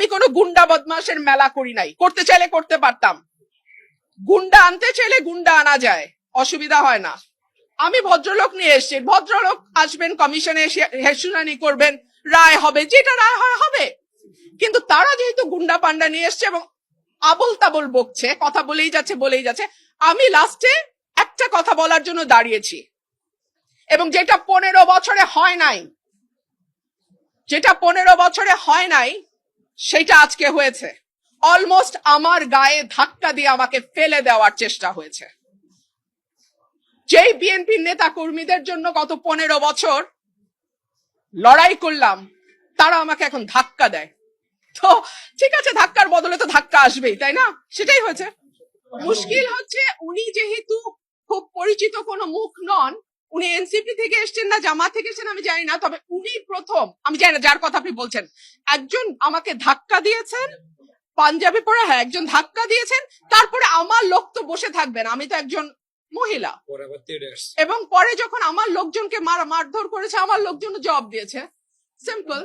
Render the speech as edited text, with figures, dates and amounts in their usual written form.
আমি কোনো গুন্ডা বদমাশের মেলা করি নাই, করতে চাইলে করতে পারতাম। গুন্ডা আনতে চাইলে গুন্ডা আনা যায়, অসুবিধা হয় না। আমি ভদ্রলোক নিয়ে এসছি, ভদ্রলোক আসবেন, কমিশনে শুনানি করবেন, রায় হবে, যেটা রায় হয় হবে। কিন্তু তারা যেহেতু গুন্ডা পান্ডা নিয়ে এসছে এবং আবল তাবল বকছে, কথা বলেই যাচ্ছে, আমি লাস্টে একটা কথা বলার জন্য দাঁড়িয়েছি, এবং যেটা 15 বছরে হয় নাই, সেটা আজকে হয়েছে। অলমোস্ট আমার গায়ে ধাক্কা দিয়ে আমাকে ফেলে দেওয়ার চেষ্টা হয়েছে। যেই বিএনপির নেতা কর্মীদের জন্য গত 15 বছর লড়াই করলাম, তারা আমাকে এখন ধাক্কা দেয়। তো ঠিক আছে, ধাক্কার বদলে তো ধাক্কা আসবেই, তাই না? সেটাই হয়েছে। মুশকিল হচ্ছে উনি যেহেতু খুব পরিচিত কোনো মুখ নন, উনি এনসিপি থেকে এসছেন না জামাত থেকে এসছেন আমি জানি না, তবে উনি প্রথম, আমি জানি না যার কথা আপনি বলছেন, একজন আমাকে ধাক্কা দিয়েছেন, পাঞ্জাবি পরে, হ্যাঁ একজন ধাক্কা দিয়েছেন। তারপরে আমার লোক তো বসে থাকবেন, আমি তো একজন মহিলা, এবং পরে যখন আমার লোকজনকে মারধর করেছে, আমার লোকজন জবাব দিয়েছে। সিম্পল।